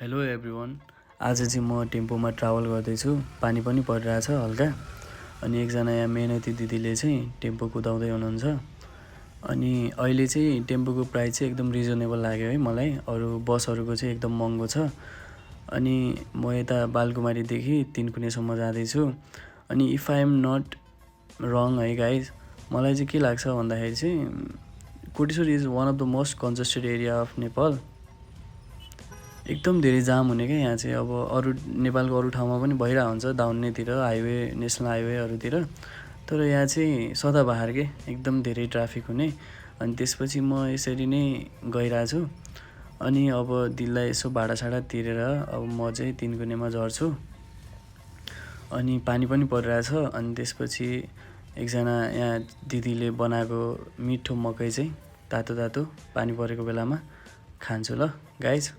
Hello everyone. आज चाहिँ म टेम्पोमा ट्राभल गर्दैछु। पानी पनि परिरहेछ हल्का। अनि एकजना यहाँ मेहनती दिदीले चाहिँ टेम्पो कुदाउँदै हुनुहुन्छ। अनि अहिले चाहिँ टेम्पोको प्राइस चाहिँ एकदम रिजनेबल लाग्यो है मलाई। अरू बसहरूको चाहिँ एकदम महँगो छ। अनि म यता बालकुमारीदेखि तिनकुनेसम्म जाँदैछु। अनि इफ आई एम नट रङ है गाइज, मलाई चाहिँ के लाग्छ भन्दाखेरि चाहिँ Koteshwor is one of the most congested area of Nepal. एकदम धेरै जाम हुने क्या यहाँ चाहिँ। अब अरू नेपालको अरू ठाउँमा पनि भइरहेको हुन्छ, दाउन्नेतिर, हाइवे, नेसनल हाइवेहरूतिर। तर यहाँ चाहिँ सदाबहार के एकदम धेरै ट्राफिक हुने। अनि त्यसपछि म यसरी नै गइरहेको छु। अनि अब दिदीलाई यसो भाडासाडा तिरेर अब म चाहिँ तिनकुनेमा झर्छु। अनि पानी पनि परिरहेछ। अनि त्यसपछि एकजना यहाँ दिदीले बनाएको मिठो मकै चाहिँ तातो तातो पानी परेको बेलामा खान्छु ल गाइज।